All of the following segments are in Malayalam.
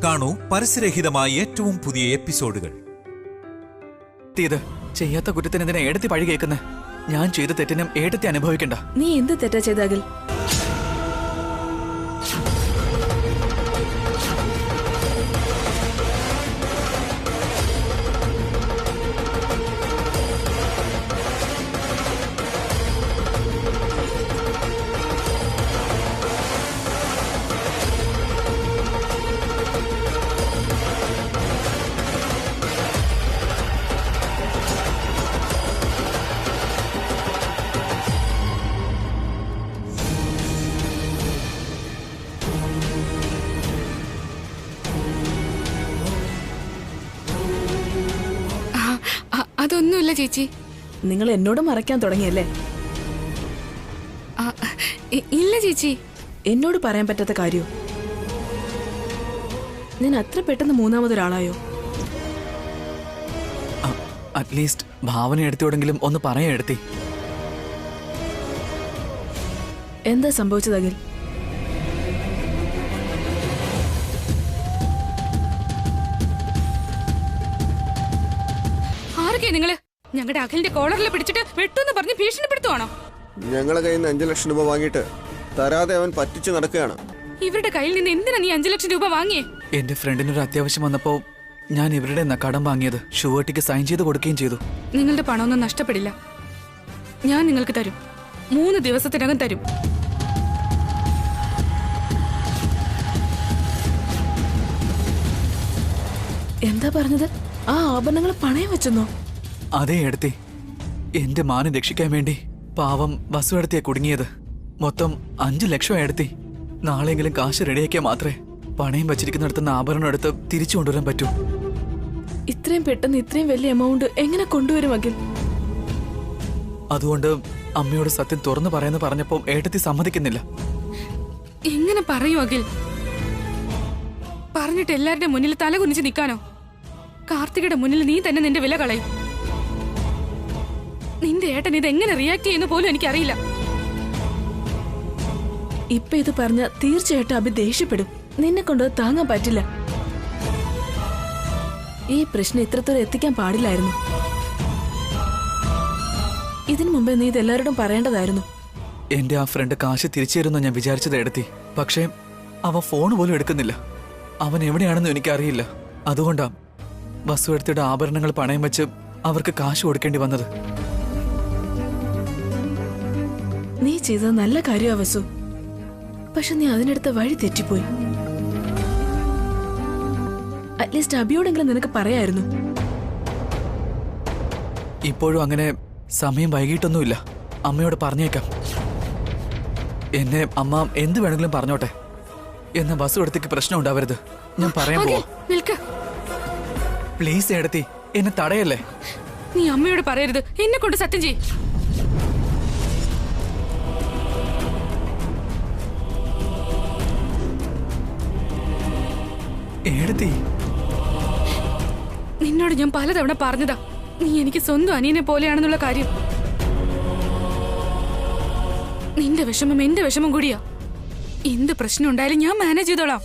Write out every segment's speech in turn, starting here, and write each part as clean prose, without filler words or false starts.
കാണൂ പരസ്യരഹിതമായ ഏറ്റവും പുതിയ എപ്പിസോഡുകൾ. ചെയ്യാത്ത കുറ്റത്തിന് എന്തിനാ ഏടത്തി പഴി കേൾക്കുന്നത്? ഞാൻ ചെയ്ത തെറ്റിനും ഏടത്തി അനുഭവിക്കണ്ട. നീ എന്ത് തെറ്റാ ചെയ്താകിൽ? അതൊന്നുമില്ല ചേച്ചി. നിങ്ങൾ എന്നോട് മറയ്ക്കാൻ തുടങ്ങിയല്ലേ? ഇല്ല ചേച്ചി. എന്നോട് പറയാൻ പറ്റാത്ത കാര്യോ? ഞാൻ അത്ര പെട്ടെന്ന് മൂന്നാമതൊരാളായോ? അറ്റ്ലീസ്റ്റ് ഭാവന എടുത്തോടെങ്കിലും ഒന്ന് പറയാ എടുത്തി. എന്താ സംഭവിച്ചതകിൽ? നിങ്ങള് ഞങ്ങളുടെ അഖിലിന്റെ കോളറിൽ പിടിച്ചിട്ട് വെട്ടുന്ന് പറഞ്ഞ് ഭീഷണിപ്പെടുത്തുവാണോ? ഞങ്ങളെ കയ്യിൽ നിന്ന് 5 ലക്ഷം രൂപ വാങ്ങിയിട്ട് തരാതെ അവൻ പറ്റിച്ചു നടക്കുകയാണ്. ഇവരുടെ കയ്യിൽ നിന്ന് എന്തിനാ നീ 5 ലക്ഷം രൂപ വാങ്ങിയേ? എന്റെ ഫ്രണ്ടിനൊരു അത്യാവശ്യം വന്നപ്പോ ഞാൻ ഇവരുടെ കടം വാങ്ങിയത്. ഷുവർട്ടിക്ക് സൈൻ ചെയ്ത് കൊടുക്കുകയും ചെയ്തു. നിങ്ങളുടെ പണമൊന്നും നഷ്ടപ്പെടില്ല. ഞാൻ നിങ്ങൾക്ക് തരും. 3 ദിവസത്തിനകം തരും. എന്താ പറഞ്ഞത്? ആ ആഭരണങ്ങൾ പണയം വെച്ചെന്നോ? അതേ എടുത്തി. എന്റെ മാനം രക്ഷിക്കാൻ വേണ്ടി പാവം വസു എടുത്തിയാ കുടുങ്ങിയത്. മൊത്തം 5 ലക്ഷം എടുത്തി. നാളെങ്കിലും കാശ് റെഡിയാക്കിയാൽ മാത്രമേ പണയം വെച്ചിരിക്കുന്നിടത്തുനിന്ന് ആഭരണം എടുത്ത് തിരിച്ചു കൊണ്ടുവരാൻ പറ്റൂ. ഇത്രയും പെട്ടെന്ന് ഇത്രയും വലിയ എമൗണ്ട് എങ്ങനെ കൊണ്ടുവരും അഖിൽ? അതുകൊണ്ട് അമ്മയോട് സത്യം തുറന്നു പറയാന്ന് പറഞ്ഞപ്പോ ഏട്ടത്തി സമ്മതിക്കുന്നില്ല. എങ്ങനെ പറയൂ അഖിൽ? പറഞ്ഞിട്ട് എല്ലാവരുടെ മുന്നിൽ തല കുനിച്ച് നിൽക്കാനോ? കാർത്തികയുടെ മുന്നിൽ നീ തന്നെ നിന്റെ വില കളയും. നിന്റെ ഏട്ടൻ ഇത് എങ്ങനെ റിയാക്ട് ചെയ്യുന്ന പോലും എനിക്കറിയില്ല. ഇപ്പൊ ഇത് പറഞ്ഞ തീർച്ചയായിട്ടും അഭി ദേഷ്യപ്പെടും. നിന്നെ കൊണ്ട് താങ്ങാൻ പറ്റില്ല. ഈ പ്രശ്നം ഇത്രത്തോളം എത്തിക്കാൻ പാടില്ലായിരുന്നു. ഇതിനു മുമ്പേ നീ ഇതെല്ലാവരോടും പറയേണ്ടതായിരുന്നു. എന്റെ ആ ഫ്രണ്ട് കാശ് തിരിച്ചു തരുന്ന ഞാൻ വിചാരിച്ചത് എടുത്തി. പക്ഷേ അവൻ ഫോൺ പോലും എടുക്കുന്നില്ല. അവൻ എവിടെയാണെന്നും എനിക്കറിയില്ല. അതുകൊണ്ടാ വസു എടുത്തിട്ട് ആഭരണങ്ങൾ പണയം വെച്ച് അവർക്ക് കാശ് കൊടുക്കേണ്ടി വന്നത്. നീ ചെയ്തത് നല്ല കാര്യമാ വസു. പക്ഷെ നീ അതിനടുത്ത വഴി തെറ്റിപ്പോയി. അറ്റ്ലീസ്റ്റ് അബിയോടെങ്കിലും നിനക്ക് പറയായിരുന്നു. ഇപ്പോഴും അങ്ങനെ സമയം വൈകിട്ടൊന്നുമില്ല. അമ്മയോട് പറഞ്ഞേക്കാം. എന്നെ അമ്മ എന്ത് വേണമെങ്കിലും പറഞ്ഞോട്ടെ. എന്ന വസു എടുത്തേക്ക് പ്രശ്നം ഉണ്ടാവരുത്. ഞാൻ പറയാൻ പോവാ. പ്ലീസ് എടുത്തി, എന്നെ തടയല്ലേ. നീ അമ്മയോട് പറയരുത്. എന്നെ കൊണ്ട് സത്യം ചെയ്യ്. എടുത്തി, നിന്നോട് ഞാൻ പലതവണ പറഞ്ഞതാ നീ എനിക്ക് സ്വന്തം അനിയനെ പോലെയാണെന്നുള്ള കാര്യം. നിന്റെ വിഷമം എന്റെ വിഷമം കൂടിയാ. എന്ത് പ്രശ്നം ഉണ്ടായാലും ഞാൻ മാനേജ് ചെയ്തോളാം.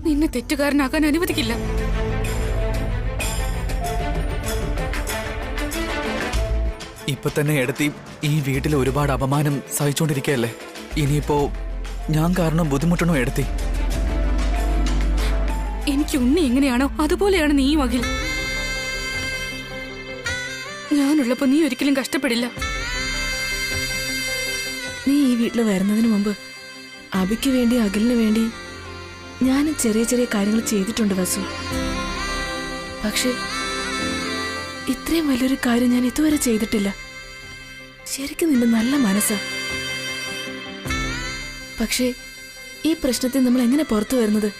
നിന്നെ തെറ്റുകാരനാക്കാൻ അനുവദിക്കില്ല. ഇപ്പൊ തന്നെ എടുത്തി ഈ വീട്ടിൽ ഒരുപാട് അപമാനം സഹിച്ചോണ്ടിരിക്കയല്ലേ. ഇനിയിപ്പോ ഞാൻ കാരണം ബുദ്ധിമുട്ടണോ എടുത്തി? എനിക്ക് ഉണ്ണി എങ്ങനെയാണോ അതുപോലെയാണ് നീയും അഖിൽ. ഞാനുള്ളപ്പോ നീ ഒരിക്കലും കഷ്ടപ്പെടില്ല. നീ ഈ വീട്ടിൽ വരുന്നതിന് മുമ്പ് അബിക്ക് വേണ്ടി അഖിലിന് വേണ്ടി ഞാനും ചെറിയ ചെറിയ കാര്യങ്ങൾ ചെയ്തിട്ടുണ്ട് വസു. പക്ഷെ ഇത്രയും വലിയൊരു കാര്യം ഞാൻ ഇതുവരെ ചെയ്തിട്ടില്ല. ശരിക്കും നിന്റെ നല്ല മനസ്സാ. പക്ഷേ ഈ പ്രശ്നത്തിൽ നമ്മൾ എങ്ങനെ പുറത്തു വരുന്നത്?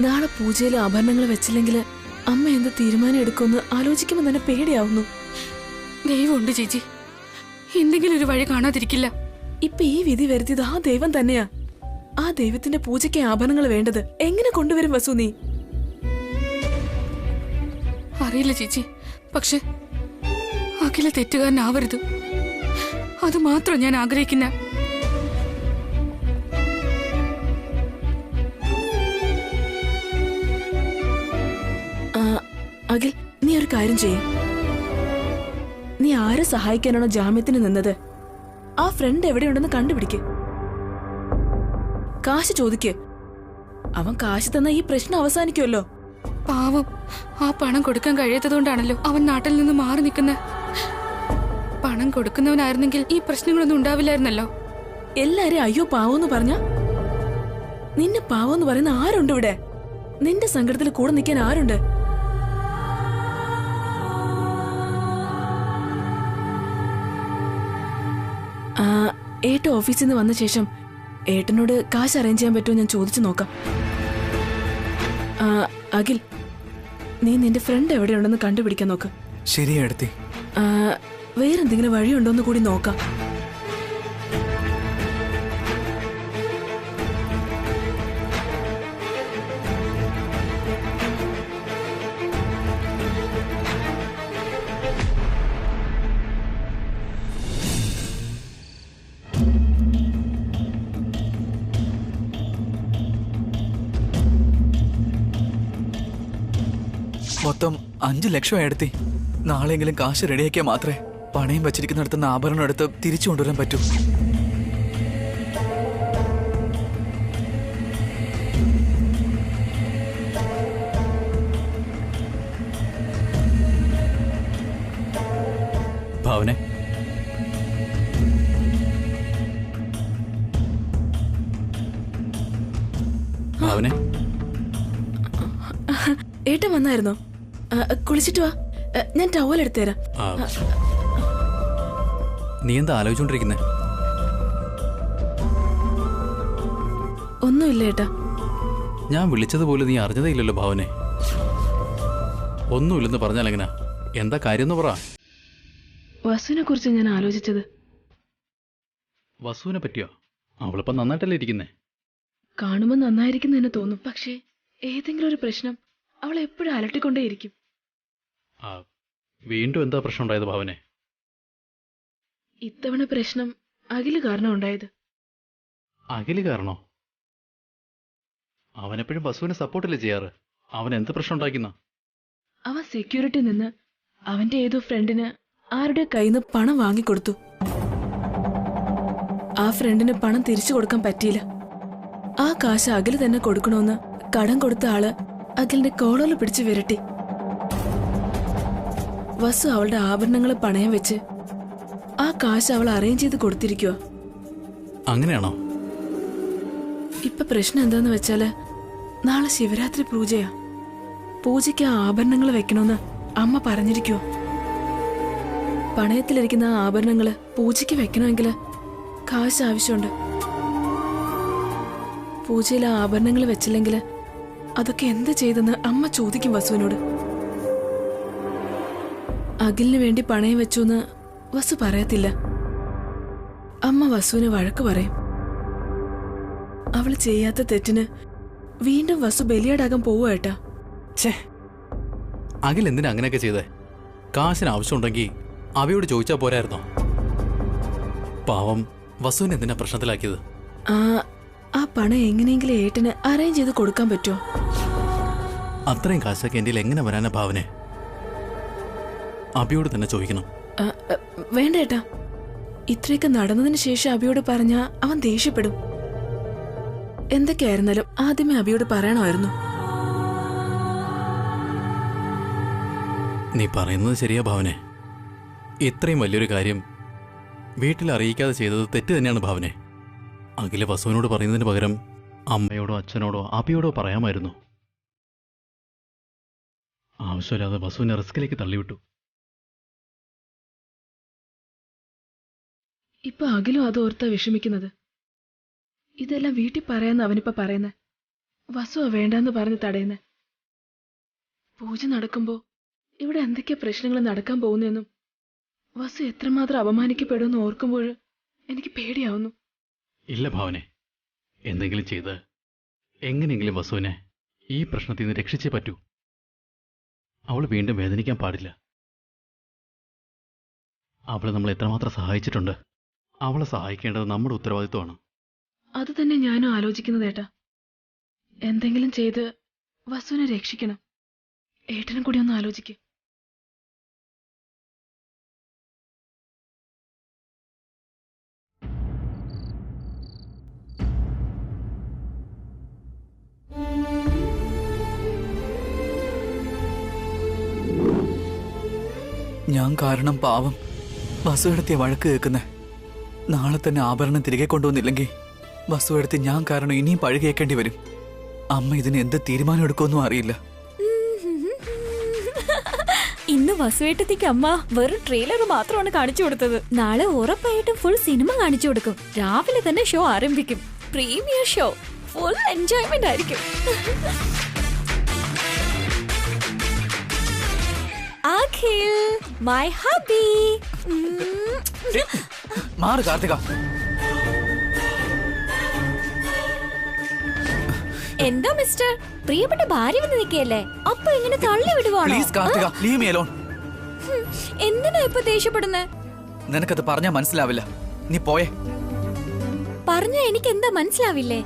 നാളെ പൂജയിൽ ആഭരണങ്ങൾ വെച്ചില്ലെങ്കിൽ അമ്മ എന്ത് തീരുമാനം എടുക്കുമെന്ന് ആലോചിക്കുമ്പോൾ തന്നെ പേടിയാവുന്നു. ദൈവമുണ്ട് ചേച്ചി, എന്തെങ്കിലും ഒരു വഴി കാണാതിരിക്കില്ല. ഇപ്പൊ ഈ വിധി വരുത്തിയത് ആ ദൈവം തന്നെയാ. ആ ദൈവത്തിന്റെ പൂജയ്ക്ക് ആഭരണങ്ങൾ വേണ്ടത്. എങ്ങനെ കൊണ്ടുവരും വസു നീ? അറിയില്ല ചേച്ചി. പക്ഷെ അഖില തെറ്റുകാരനാവരുത്. അത് മാത്രം ഞാൻ ആഗ്രഹിക്കുന്ന. കാര്യം ചെയ്യും. നീ ആരെ സഹായിക്കാനാണോ ജാമ്യത്തിന് നിന്നത്, ആ ഫ്രണ്ട് എവിടെയുണ്ടെന്ന് കണ്ടുപിടിക്ക്. കാശ് ചോദിക്ക്. അവൻ കാശ് തന്ന ഈ പ്രശ്നം അവസാനിക്കുമല്ലോ. പാവം, ആ പണം കൊടുക്കാൻ കഴിയാത്തതുകൊണ്ടാണല്ലോ അവൻ നാട്ടിൽ നിന്ന് മാറി നിൽക്കുന്നത്. പണം കൊടുക്കുന്നവനായിരുന്നെങ്കിൽ ഈ പ്രശ്നങ്ങളൊന്നും ഉണ്ടാവില്ലായിരുന്നല്ലോ. എല്ലാരും അയ്യോ പാവോന്ന് പറഞ്ഞ, നിന്നെ പാവോന്ന് പറയുന്ന ആരുണ്ട് ഇവിടെ? നിന്റെ സങ്കടത്തിൽ കൂടെ നിൽക്കാൻ ആരുണ്ട്? ഏട്ടൻ ഓഫീസിൽ നിന്ന് വന്ന ശേഷം ഏട്ടനോട് കാശ് അറേഞ്ച് ചെയ്യാൻ പറ്റുമോ ഞാൻ ചോദിച്ചു നോക്കാം. അഖിൽ, നീ നിന്റെ ഫ്രണ്ട് എവിടെയുണ്ടെന്ന് കണ്ടുപിടിക്കാൻ നോക്ക്. ശരി ഏടത്തി. വേറെന്തെങ്കിലും വഴിയുണ്ടോന്ന് കൂടി നോക്കാം. മൊത്തം 5 ലക്ഷം എടുത്തി. നാളെയെങ്കിലും കാശ് റെഡിയാക്കിയാൽ മാത്രമേ പണയം വച്ചിരിക്കുന്നിടത്തുനിന്ന് ആഭരണം എടുത്ത് തിരിച്ചു കൊണ്ടുവരാൻ പറ്റൂ. ഭാവനെ, ഭാവനെ, ഏട്ടൻ വന്നായിരുന്നോ? കുളിച്ചിട്ട് വാ, ഞാൻ ടവൽ എടുത്തുതരാം. നീ എന്താ ആലോചിച്ചോണ്ടിരിക്കുന്നേ? ഒന്നുമില്ല ഏട്ടാ. ഞാൻ വിളിച്ചതുപോലെ നീ അറിഞ്ഞതേ ഇല്ലല്ലോ ഭാവനെ. ഒന്നുമില്ലെന്ന് പറഞ്ഞാൽ എങ്ങനാ? എന്താ കാര്യം പറ. വസുവിനെ കുറിച്ച് ഞാൻ ആലോചിച്ചത്. വസുവിനെ പറ്റിയോ? അവളിപ്പോ നന്നായിട്ടല്ലേ ഇരിക്കുന്നേ? കാണുമ്പോൾ നന്നായിരിക്കുന്നെന്നെ തോന്നും. പക്ഷേ ഏതെങ്കിലും ഒരു പ്രശ്നം അവളെ എപ്പോഴും അലട്ടിക്കൊണ്ടേയിരിക്കും. വീണ്ടും എന്താ പ്രശ്നം ഉണ്ടായത് ഭാവനെ? ഇത്തവണ പ്രശ്നം അഖില് കാരണം ഉണ്ടായത്. അഖില് കാരണോ? അവനെപ്പോഴും വസുവിനെ സപ്പോർട്ടല്ലേ ചെയ്യാറ്? അവൻ എന്ത് പ്രശ്നം ഉണ്ടാക്കുന്ന? അവൻ സെക്യൂരിറ്റി നിന്ന് അവന്റെ ഏതോ ഫ്രണ്ടിന് ആരുടെ കയ്യിൽ നിന്ന് പണം വാങ്ങിക്കൊടുത്തു. ആ ഫ്രണ്ടിന് പണം തിരിച്ചു കൊടുക്കാൻ പറ്റിയില്ല. ആ കാശ് അഖില് തന്നെ കൊടുക്കണമെന്ന് കടം കൊടുത്ത ആള് അഖിലിന്റെ കോളറിൽ പിടിച്ച് വിരട്ടി. വസു അവളുടെ ആഭരണങ്ങൾ പണയം വെച്ച് ആ കാശ് അവൾ അറേഞ്ച് ചെയ്ത് കൊടുത്തിരിക്കുക. അങ്ങനെയാണോ? ഇപ്പൊ പ്രശ്നം എന്താന്ന് വെച്ചാല്, നാളെ ശിവരാത്രി പൂജയാ. പൂജയ്ക്ക് ആ ആഭരണങ്ങൾ വെക്കണമെന്ന് അമ്മ പറഞ്ഞിരിക്കുവോ. പണയത്തിലിരിക്കുന്ന ആ ആഭരണങ്ങള് പൂജയ്ക്ക് വെക്കണമെങ്കിൽ കാശ് ആവശ്യമുണ്ട്. പൂജയിൽ ആ ആഭരണങ്ങൾ വെച്ചില്ലെങ്കിൽ അതൊക്കെ എന്ത് ചെയ്തെന്ന് അമ്മ ചോദിക്കും വസുവിനോട്. അഖിലിന് വേണ്ടി പണയം വെച്ചു എന്ന് വസു പറയത്തില്ല. അമ്മ വസുവിന് വഴക്ക് പറയും. അവള് ചെയ്യാത്ത തെറ്റിന് വീണ്ടും വസു ബലിയാടാകാൻ പോവുക ഏട്ടാ. അഖിൽ എന്തിനാ അങ്ങനെയൊക്കെ ചെയ്തേ? കാശിന് ആവശ്യമുണ്ടെങ്കിൽ അവയോട് ചോദിച്ചാ പോരായിരുന്നോ? പാവം വസുവിനെ എന്തിനാ പ്രശ്നത്തിലാക്കിയത്? ആ പണം എങ്ങനെയെങ്കിലും ഏട്ടന് അറേഞ്ച് ചെയ്ത് കൊടുക്കാൻ പറ്റുമോ? അത്രയും കാശൊക്കെ എൻ്റെ എങ്ങനെ വരാനാ ഭാവനെ? അബിയോട് തന്നെ ചോദിക്കണം. വേണ്ട ഏട്ടാ, ഇത്രയൊക്കെ നടന്നതിന് ശേഷം അബിയോട് പറഞ്ഞാ അവൻ ദേഷ്യപ്പെടും. എന്തൊക്കെയായിരുന്നാലും ആദ്യമേ അബിയോട് പറയണമായിരുന്നു. നീ പറയുന്നത് ശരിയാ ഭാവനെ. ഇത്രയും വലിയൊരു കാര്യം വീട്ടിൽ അറിയിക്കാതെ ചെയ്തത് തെറ്റ് തന്നെയാണ് ഭാവനെ. അഖില് വസുവിനോട് പറയുന്നതിന് പകരം അമ്മയോടോ അച്ഛനോടോ അബിയോടോ പറയാമായിരുന്നു. ആവശ്യമില്ലാതെ വസുവിനെ റിസ്കിലേക്ക് തള്ളിവിട്ടു. ഇപ്പൊ അഖിലും അതോർത്താ വിഷമിക്കുന്നത്. ഇതെല്ലാം വീട്ടിൽ പറയാന്ന് അവനിപ്പ പറയുന്നേ. വസുവ വേണ്ടെന്ന് പറഞ്ഞ് തടയുന്നേ. പൂജ നടക്കുമ്പോ ഇവിടെ എന്തൊക്കെയാ പ്രശ്നങ്ങൾ നടക്കാൻ പോകുന്നെന്നും വസു എത്രമാത്രം അപമാനിക്കപ്പെടുമെന്ന് ഓർക്കുമ്പോൾ എനിക്ക് പേടിയാവുന്നു. ഇല്ല ഭാവനെ, എന്തെങ്കിലും ചെയ്ത് എങ്ങനെയെങ്കിലും വസുവിനെ ഈ പ്രശ്നത്തിൽ നിന്ന് രക്ഷിച്ചേ പറ്റൂ. അവൾ വീണ്ടും വേദനിക്കാൻ പാടില്ല. അവളെ നമ്മൾ എത്രമാത്രം സഹായിച്ചിട്ടുണ്ട്. അവളെ സഹായിക്കേണ്ടത് നമ്മുടെ ഉത്തരവാദിത്വമാണ്. അത് തന്നെ ഞാനും ആലോചിക്കുന്നത് ഏട്ടാ. എന്തെങ്കിലും ചെയ്ത് വസുവിനെ രക്ഷിക്കണം. ഏട്ടനും കൂടി ഒന്ന് ആലോചിക്ക്. ഞാൻ കാരണം പാവം വസുവെടുത്തിയ വഴക്ക് കേൾക്കുന്നേ. നാളെ തന്നെ ആഭരണം തിരികെ കൊണ്ടുവന്നില്ലെങ്കിൽ വസുവെടുത്ത് ഞാൻ കാരണം ഇനിയും പഴി കേൾക്കേണ്ടി വരും. അമ്മ ഇതിന് എന്ത് തീരുമാനം എടുക്കുമെന്നും അറിയില്ല. ഇന്ന് വസുവേട്ടത്തിക്ക് അമ്മ വെറും ട്രെയിലർ മാത്രമാണ് കാണിച്ചു കൊടുത്തത്. നാളെ ഉറപ്പായിട്ടും ഫുൾ സിനിമ കാണിച്ചു കൊടുക്കും. രാവിലെ തന്നെ ഷോ ആരംഭിക്കും. Premiere show. ഫുൾ എൻജോയ്മെന്റ് ആയിരിക്കും. അഖിൽ മൈ ഹബി. മാറ് കാർത്തിക. എന്താ മിസ്റ്റർ, പ്രിയപ്പെട്ട ഭാര്യ വന്ന് നിൽക്കുകയല്ലേ, അപ്പൊ ഇങ്ങനെ തള്ളി വിടുവാണോ? Please Karthika, leave me alone. എന്തിനാ ഇപ്പൊ ദേഷ്യപ്പെടുന്നേ? നിനക്കത് പറഞ്ഞാ മനസ്സിലാവില്ല. നീ പോയേ. പറഞ്ഞ എനിക്ക് എന്താ മനസ്സിലാവില്ലേ?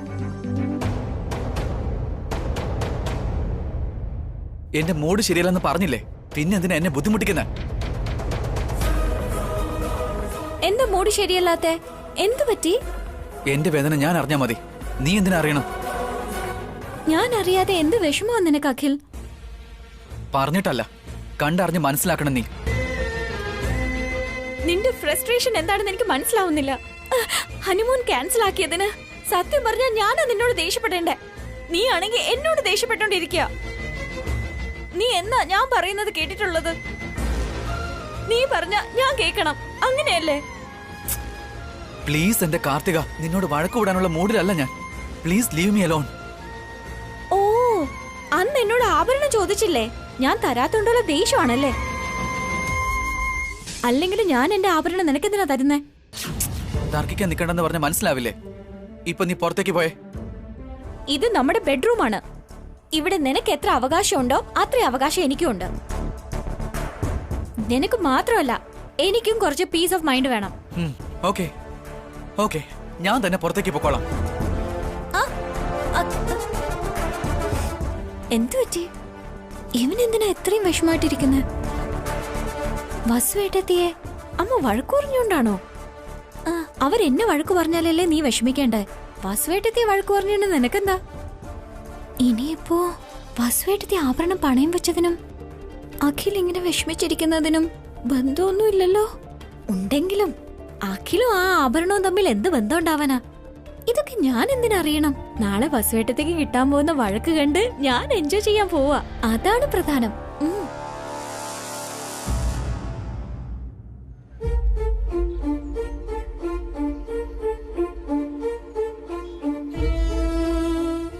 എന്റെ മൂഡ് ശരിയല്ലെന്ന് പറഞ്ഞില്ലേ, പിന്നെ എന്തിനാ എന്നെ ബുദ്ധിമുട്ടിക്കുന്നെ? എന്താ മൂഡ് ശരിയല്ലാത്തെ? എന്തു പറ്റി? എന്റെ വേദന ഞാൻ അറിഞ്ഞാ മതി, നീ എന്തിനാ അറിയണം? ഞാൻ അറിയാതെ എന്ത് വിഷമോ നിനക്ക് അഖിൽ? പറഞ്ഞിട്ടല്ല, കണ്ടറിഞ്ഞ് മനസ്സിലാക്കണം നീ. നിന്റെ ഫ്രസ്ട്രേഷൻ എന്താണെന്ന് എനിക്ക് മനസ്സിലാവുന്നില്ല. ഹണിമൂൺ ക്യാൻസൽ ആക്കിയതിന് സത്യം പറഞ്ഞാൽ ഞാനാ നിന്നോട് ദേഷ്യപ്പെടേണ്ടേ. നീ ആണെങ്കിൽ എന്നോട് ദേഷ്യപ്പെട്ടോണ്ടിരിക്കുക. നീ എന്നാ ഞാൻ പറയുന്നത് കേട്ടിട്ടുള്ളത്? നീ പറഞ്ഞ ഞാൻ കേൾക്കണം, അങ്ങനെയല്ലേ? പ്ലീസ് എന്റെ കാർത്തിക, നിന്നോട് വഴക്ക് കൂടാനുള്ള മൂഡിലല്ല ഞാൻ. Please leave me alone. ഓ, അന്ന് എന്നോട് ആഭരണം ചോദിച്ചില്ലേ? ഞാൻ തരാത്തോണ്ടുള്ള ദേഷ്യമാണല്ലേ? അല്ലെങ്കിൽ ഞാൻ എന്റെ ആഭരണം നിനക്കെന്തിനാ തരുന്നേ? തർക്കിക്കാൻ നിൽക്കണ്ടെന്ന് പറഞ്ഞ മനസ്സിലാവില്ലേ? ഇപ്പൊ നീ പുറത്തേക്ക് പോയേ. ഇത് നമ്മുടെ ബെഡ്റൂമാണ്. ഇവിടെ നിനക്ക് എത്ര അവകാശമുണ്ടോ അത്ര അവകാശം എനിക്കും ഉണ്ട്. നിനക്ക് മാത്രമല്ല, എനിക്കും കുറച്ച് പീസ് ഓഫ് മൈൻഡ് വേണം. ഓക്കെ ഓക്കെ, ഞാൻ തന്നെ പുറത്തേക്ക് പോക്കോളാം. എന്തു പറ്റി? ഇവനെന്തിനാ എത്രയും വിഷമായിട്ടിരിക്കുന്നത്? വസുവേട്ടത്തിയെ അമ്മ വഴക്കു പറഞ്ഞോണ്ടാണോ? അവരെന്നെ വഴക്കു പറഞ്ഞാലല്ലേ നീ വിഷമിക്കേണ്ടേ? വസുവേട്ടത്തിയെ വഴക്കു പറഞ്ഞോണ്ട് നിനക്കെന്താ? ഇനിയിപ്പോ വസുവേട്ടത്തി ആഭരണം പണയം വെച്ചതിനും അഖിൽ ഇങ്ങനെ വിഷമിച്ചിരിക്കുന്നതിനും ബന്ധമൊന്നുമില്ലല്ലോ. ഉണ്ടെങ്കിലും അഖിലും ആ ആഭരണവും തമ്മിൽ എന്ത് ബന്ധം ഉണ്ടാവാനാ? ഇതൊക്കെ ഞാൻ എന്തിനറിയണം? നാളെ വസുവേട്ടത്തേക്ക് കിട്ടാൻ പോകുന്ന വഴക്ക് കണ്ട് ഞാൻ എൻജോയ് ചെയ്യാൻ പോവാ. അതാണ് പ്രധാനം.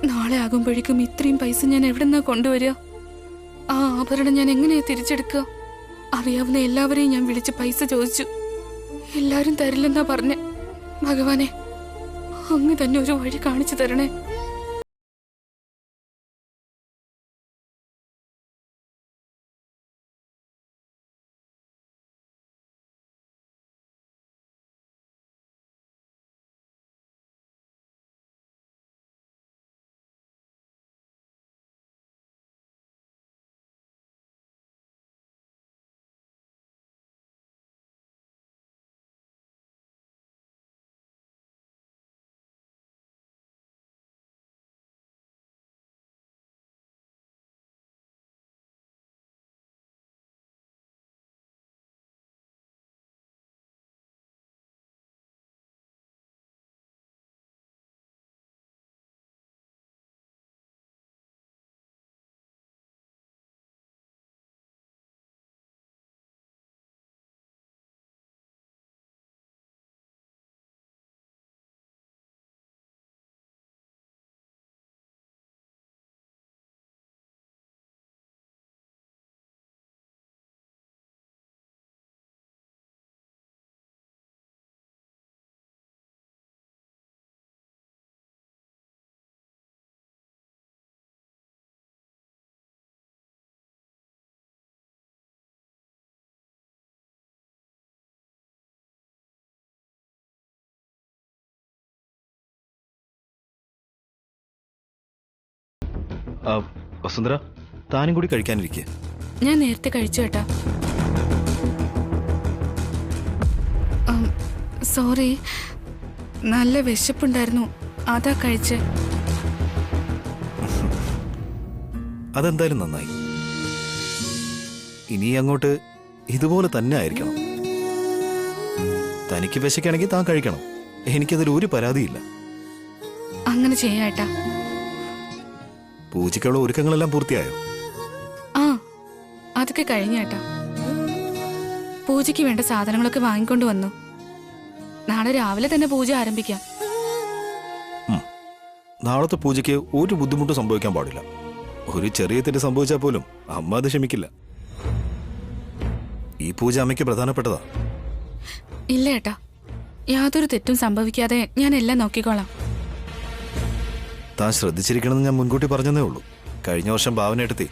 നാളെ ആകുമ്പോഴേക്കും ഇത്രയും പൈസ ഞാൻ എവിടെന്നാ കൊണ്ടുവരിക? ആ ആഭരണം ഞാൻ എങ്ങനെയാ തിരിച്ചെടുക്കുക? അറിയാവുന്ന എല്ലാവരെയും ഞാൻ വിളിച്ച് പൈസ ചോദിച്ചു. എല്ലാരും തരില്ലെന്നാ പറഞ്ഞെ. ഭഗവാനെ, അങ്ങ് തന്നെ ഒരു വഴി കാണിച്ചു തരണേ. വസുന്ധര, താനും കൂടി കഴിക്കാനിരിക്കുക. ഞാൻ നേരത്തെ കഴിച്ചു കേട്ടാ. സോറി, നല്ല വിശപ്പുണ്ടായിരുന്നു, അതാ കഴിച്ചേ. അതെന്തായാലും നന്നായി. ഇനി അങ്ങോട്ട് ഇതുപോലെ തന്നെ ആയിരിക്കണം. തനിക്ക് വിശക്കാണെങ്കിൽ താൻ കഴിക്കണം. എനിക്കതിൽ ഒരു പരാതിയില്ല. അങ്ങനെ ചെയ്യാട്ടാ. പൂജയ്ക്കുള്ള ഒരുക്കങ്ങളെല്ലാം പൂർത്തിയായോ? ആ, അതൊക്കെ കഴിഞ്ഞേട്ടാ. പൂജയ്ക്ക് വേണ്ട സാധനങ്ങളൊക്കെ വാങ്ങിക്കൊണ്ട് വന്നു. നാളെ രാവിലെ തന്നെ പൂജ ആരംഭിക്കാം. നാളത്തെ പൂജയ്ക്ക് ഒരു ബുദ്ധിമുട്ടും സംഭവിക്കാൻ പാടില്ല. ഒരു ചെറിയ തെറ്റ് സംഭവിച്ചാൽ പോലും അമ്മ അത് ക്ഷമിക്കില്ല. ഈ പൂജ അമ്മയ്ക്ക് പ്രധാനപ്പെട്ടതാ. ഇല്ല ഏട്ടാ, യാതൊരു തെറ്റും സംഭവിക്കാതെ ഞാൻ എല്ലാം നോക്കിക്കോളാം. താൻ ശ്രദ്ധിച്ചിരിക്കണമെന്ന് ഞാൻ മുൻകൂട്ടി പറഞ്ഞതേ ഉള്ളൂ. കഴിഞ്ഞ വർഷം ഭാവന ഏട്ടത്തി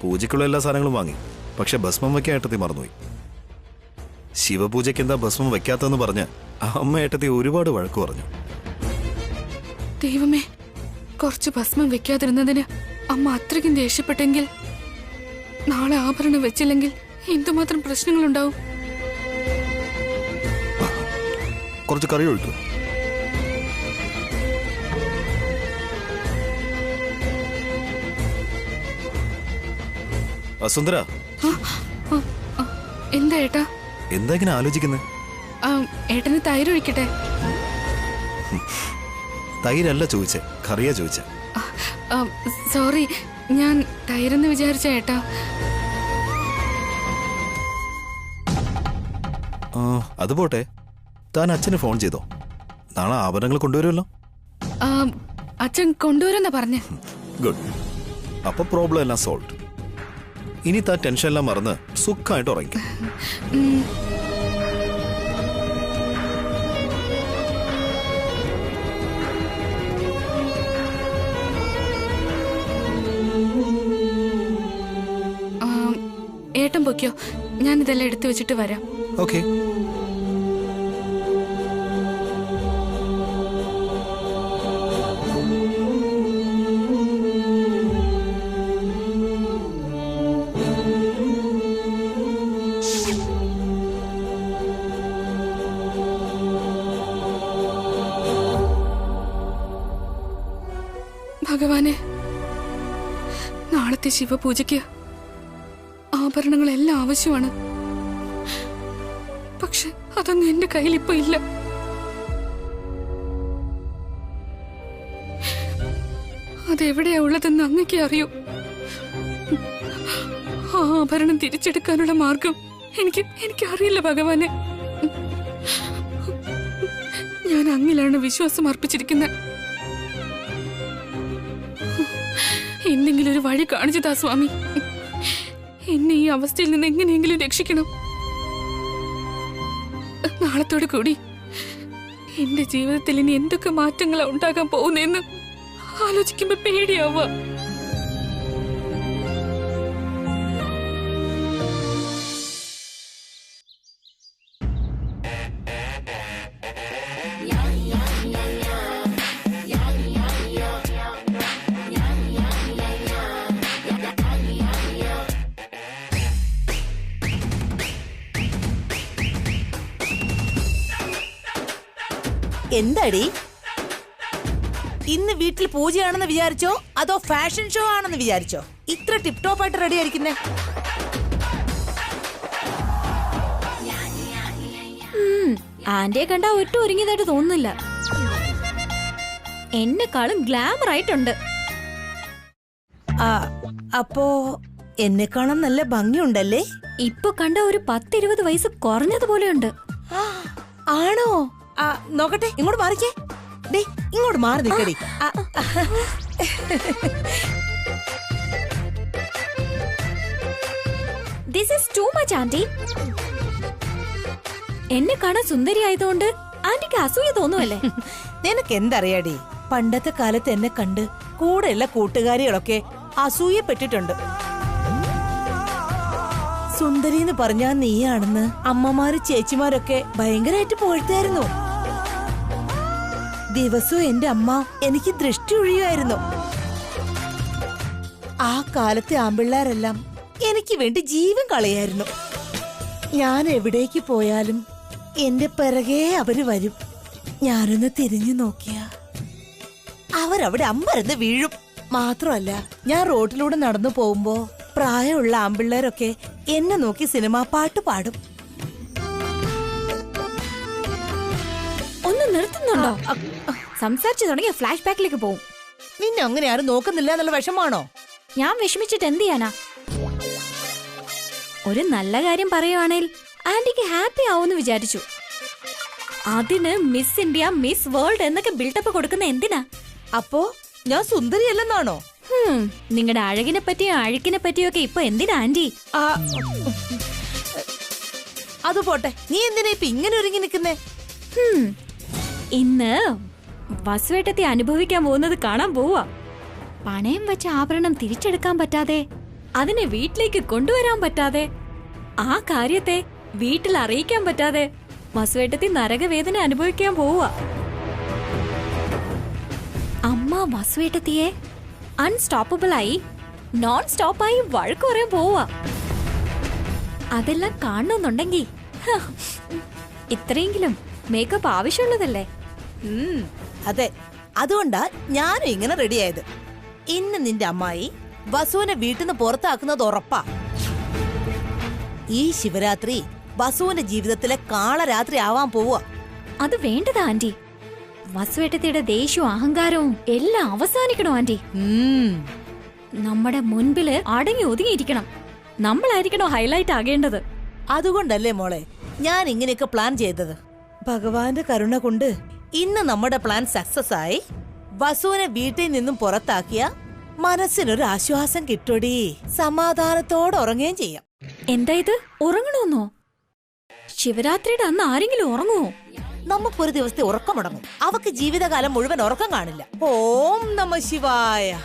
പൂജയ്ക്കുള്ള എല്ലാ സാധനങ്ങളും വാങ്ങി. പക്ഷെ ഭസ്മം വയ്ക്കാൻ ഏട്ടത്തി മറന്നുപോയി. ശിവപൂജയ്ക്ക് എന്താ ഭസ്മം വയ്ക്കാത്തതെന്ന് പറഞ്ഞ് അമ്മ ഏട്ടത്തി ഒരുപാട് വഴക്ക് പറഞ്ഞു. ദൈവമേ, കുറച്ച് ഭസ്മം വെക്കാതിരുന്നതിന് അമ്മ അത്രയ്ക്കും ദേഷ്യപ്പെട്ടെങ്കിൽ നാളെ ആഭരണം വെച്ചില്ലെങ്കിൽ എന്തുമാത്രം പ്രശ്നങ്ങളുണ്ടാവും. കുറച്ച് കറി ഒഴിക്കും. വസുന്ധര, എന്താ ഏട്ടാ? എന്താ ഇങ്ങനെ ആലോചിക്കുന്നത്? ഏട്ടന് തൈര് ഒഴിക്കട്ടെ? തൈരല്ല ചോദിച്ചേ, കറിയാ ചോദിച്ചേ. സോറി, ഞാൻ തൈരെന്ന് വിചാരിച്ച ഏട്ടാ. അത് പോട്ടെ, താൻ അച്ഛന് ഫോൺ ചെയ്തോ? നാളെ ആഭരണങ്ങൾ കൊണ്ടുവരുമല്ലോ. അച്ഛൻ കൊണ്ടുവരുന്ന പറഞ്ഞേ. ഗുഡ്. അപ്പൊ പ്രോബ്ലം എല്ലാം സോൾവ്. ഇനി താൻ ടെൻഷൻ എല്ലാം മറന്ന് സുഖമായിട്ട് ഉറങ്ങിക്കും. ഏട്ടൻ പൊയ്ക്കോ, ഞാൻ ഇതെല്ലാം എടുത്തു വെച്ചിട്ട് വരാം. ഓക്കെ. ഭഗവാനെ, നാളത്തെ ശിവപൂജയ്ക്ക് ആഭരണങ്ങളെല്ലാം ആവശ്യമാണ്. പക്ഷെ അതൊന്നും എന്റെ കയ്യിൽ ഇപ്പൊ ഇല്ല. അതെവിടെയാ ഉള്ളതെന്ന് അങ്ങക്ക് അറിയൂ. ആ ആഭരണം തിരിച്ചെടുക്കാനുള്ള മാർഗം എനിക്ക് അറിയില്ല ഭഗവാനെ. ഞാൻ അങ്ങിലാണ് വിശ്വാസം അർപ്പിച്ചിരിക്കുന്നത്. എന്തെങ്കിലും ഒരു വഴി കാണിച്ചു താ സ്വാമി. എന്നെ ഈ അവസ്ഥയിൽ നിന്ന് എങ്ങനെയെങ്കിലും രക്ഷിക്കണം. നാളത്തോടു കൂടി എന്റെ ജീവിതത്തിൽ ഇനി എന്തൊക്കെ മാറ്റങ്ങളാ ഉണ്ടാകാൻ പോകുന്നതെന്ന് ആലോചിക്കുമ്പോ പേടിയാവുക. എന്താടി, ഇന്ന് വീട്ടിൽ പൂജയാണെന്ന് വിചാരിച്ചോ അതോ ഫാഷൻ ഷോ ആണെന്ന് വിചാരിച്ചോ ഇത്ര ടിപ് ടോപ്പ് ആയിട്ട് റെഡി ആയിരിക്കുന്നേ? ആന്റിയെ കണ്ടാ ഒട്ടും ഒരുങ്ങിയതായിട്ട് തോന്നുന്നില്ല. എന്നെക്കാളും ഗ്ലാമർ ആയിട്ടുണ്ട്. അപ്പോ എന്നെ കാണാൻ നല്ല ഭംഗിയുണ്ടല്ലേ? ഇപ്പൊ കണ്ട ഒരു 10-20 വയസ്സ് കുറഞ്ഞതുപോലെയുണ്ട്. ആണോ? നോക്കട്ടെ, ഇങ്ങോട്ട് മാറിക്കേ. ഡേ, ഇങ്ങോട്ട് മാറി നിക്കടി. This is too much aunty. എന്നെ കാണാൻ സുന്ദരി ആയതുകൊണ്ട് ആന്റിക്ക് അസൂയ തോന്നുവല്ലേ? നിനക്ക് എന്തറിയാടി, പണ്ടത്തെ കാലത്ത് എന്നെ കണ്ട് കൂടെയുള്ള കൂട്ടുകാരികളൊക്കെ അസൂയപ്പെട്ടിട്ടുണ്ട്. സുന്ദരി എന്ന് പറഞ്ഞാ നീയാണെന്ന് അമ്മമാര് ചേച്ചിമാരൊക്കെ ഭയങ്കരമായിട്ട് പുകഴ്ത്തായിരുന്നു. ദിവസവും എന്റെ അമ്മ എനിക്ക് ദൃഷ്ടി ഒഴിയുമായിരുന്നു. ആ കാലത്തെ ആമ്പിള്ളാരെല്ലാം എനിക്ക് വേണ്ടി ജീവൻ കളയായിരുന്നു. ഞാൻ എവിടേക്ക് പോയാലും എന്റെ പിറകെ അവര് വരും. ഞാനൊന്ന് തിരിഞ്ഞു നോക്കിയാ അവരവിടെ അമ്പരന്ന് വീഴും. മാത്രമല്ല, ഞാൻ റോഡിലൂടെ നടന്നു പോകുമ്പോ പ്രായമുള്ള ആമ്പിള്ളേരൊക്കെ എന്നെ നോക്കി സിനിമാ പാട്ട് പാടും. ഒന്ന് നിർത്തുന്നുണ്ടോ? സംസാരിച്ചു തുടങ്ങിയ ഫ്ലാഷ് ബാക്കിലേക്ക് പോവും. നിന്നെ അങ്ങനെ ആരും നോക്കുന്നില്ല എന്നുള്ള വിഷമാണോ? ഞാൻ വിഷമിച്ചിട്ട് എന്ത് ചെയ്യാനാ? ഒരു നല്ല കാര്യം പറയുവാണെങ്കിൽ ആന്റിക്ക് ഹാപ്പി ആവുമെന്ന് വിചാരിച്ചു. അതിന് മിസ് ഇന്ത്യ, മിസ് വേൾഡ് എന്നൊക്കെ ബിൽഡപ്പ് കൊടുക്കുന്ന എന്തിനാ? അപ്പോ ഞാൻ സുന്ദരിയല്ലെന്നാണോ? നിങ്ങളുടെ അഴകിനെ പറ്റിയോ അഴുക്കിനെ പറ്റിയോ ഒക്കെ ഇപ്പൊ എന്തിനാ ആന്റി? അത് പോട്ടെ, നീ എന്തിനാ ഇപ്പൊ ഇങ്ങനെ ഒരുങ്ങി നിൽക്കുന്നേ? ഇന്ന് വസുവേട്ടത്തെ അനുഭവിക്കാൻ പോകുന്നത് കാണാൻ പോവാ. പണയം വെച്ച ആഭരണം തിരിച്ചെടുക്കാൻ പറ്റാതെ, അതിനെ വീട്ടിലേക്ക് കൊണ്ടുവരാൻ പറ്റാതെ, ആ കാര്യത്തെ വീട്ടിൽ അറിയിക്കാൻ പറ്റാതെ വസുവേട്ടത്തി നരകവേദന അനുഭവിക്കാൻ പോവാ. അമ്മ വസുവേട്ടത്തിയെ അൺസ്റ്റോപ്പബിൾ ആയി, നോൺ സ്റ്റോപ്പായി വഴക്ക് പറയാൻ പോവാ. അതെല്ലാം കാണുന്നുണ്ടെങ്കിൽ ഇത്രയെങ്കിലും മേക്കപ്പ് ആവശ്യമുള്ളതല്ലേ? അതെ, അതുകൊണ്ടാ ഞാനും ഇങ്ങനെ റെഡിയായത്. ഇന്ന് നിന്റെ അമ്മായി വസുവിനെ വീട്ടിൽ നിന്ന് പുറത്താക്കുന്നത് ഉറപ്പാ. ഈ ശിവരാത്രി വസുവിന്റെ ജീവിതത്തിലെ കാളരാത്രി ആവാൻ പോവുക. അത് വേണ്ടതാ ആന്റി. വസുവേട്ടത്തിയുടെ ദേഷ്യവും അഹങ്കാരവും എല്ലാം അവസാനിക്കണോ ആന്റി? നമ്മുടെ മുൻപില് അടങ്ങി ഒതുങ്ങിയിരിക്കണം. നമ്മളായിരിക്കണോ ഹൈലൈറ്റ് ആകേണ്ടത്? അതുകൊണ്ടല്ലേ മോളെ ഞാൻ ഇങ്ങനെയൊക്കെ പ്ലാൻ ചെയ്തത്. ഭഗവാന്റെ കരുണ കൊണ്ട് ഇന്ന് നമ്മുടെ പ്ലാൻ സക്സസ് ആയി. വസുവിനെ വീട്ടിൽ നിന്നും പുറത്താക്കിയ മനസ്സിനൊരു ആശ്വാസം കിട്ടൂടി. സമാധാനത്തോടെ ഉറങ്ങുകയും ചെയ്യാം. എന്താ ഇത്? ഉറങ്ങണമെന്നോ? ശിവരാത്രിയുടെ അന്ന് ആരെങ്കിലും ഉറങ്ങുമോ? നമുക്കൊരു ദിവസത്തെ ഉറക്കം മുടങ്ങും. അവക്ക് ജീവിതകാലം മുഴുവൻ ഉറക്കം കാണില്ല. ഓം നമ ശിവായ.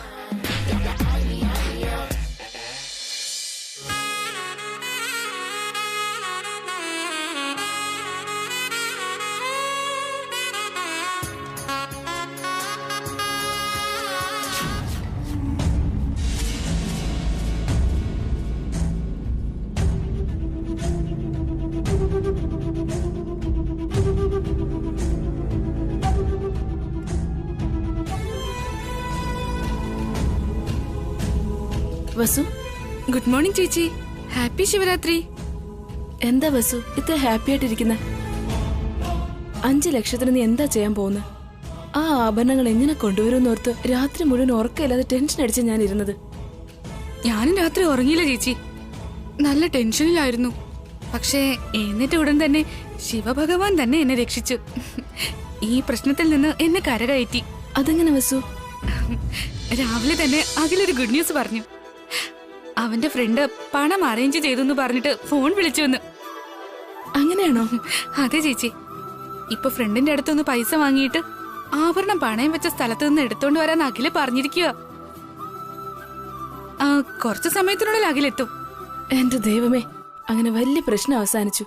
വസു, ഗുഡ് മോർണിംഗ് ചേച്ചി. ഹാപ്പി ശിവരാത്രി. എന്താ വസു ഇത്ര ഹാപ്പി ആയിട്ടിരിക്കുന്ന? 5 ലക്ഷത്തിന് നീ എന്താ ചെയ്യാൻ പോകുന്നത്? ആ ആഭരണങ്ങൾ എങ്ങനെ കൊണ്ടുവരുമെന്നോർത്ത് രാത്രി മുഴുവൻ ഉറക്കമില്ലാതെ ടെൻഷൻ അടിച്ച് ഞാൻ ഇരുന്നത്. ഞാനും രാത്രി ഉറങ്ങിയില്ല ചേച്ചി, നല്ല ടെൻഷനിലായിരുന്നു. പക്ഷേ എന്നിട്ട് ഉടൻ തന്നെ ശിവഭഗവാൻ തന്നെ എന്നെ രക്ഷിച്ചു. ഈ പ്രശ്നത്തിൽ നിന്ന് എന്നെ കരകയറ്റി. അതെങ്ങനെ വസു? രാവിലെ തന്നെ അഖിലൊരു ഗുഡ് ന്യൂസ് പറഞ്ഞു. അവന്റെ ഫ്രണ്ട് പണം അറേഞ്ച് ചെയ്തെന്ന് പറഞ്ഞിട്ട് ഫോൺ വിളിച്ചു വന്ന്. അങ്ങനെയാണോ? അതെ ചേച്ചി. ഇപ്പൊ ഫ്രണ്ടിന്റെ അടുത്തൊന്ന് പൈസ വാങ്ങിയിട്ട് ആഭരണം പണയം വെച്ച സ്ഥലത്ത് നിന്ന് എടുത്തോണ്ട് വരാൻ അഖില് പറഞ്ഞിരിക്കുക. കുറച്ചു സമയത്തിനുള്ളിൽ അഖിലെത്തും. എന്റെ ദൈവമേ, അങ്ങനെ വലിയ പ്രശ്നം അവസാനിച്ചു.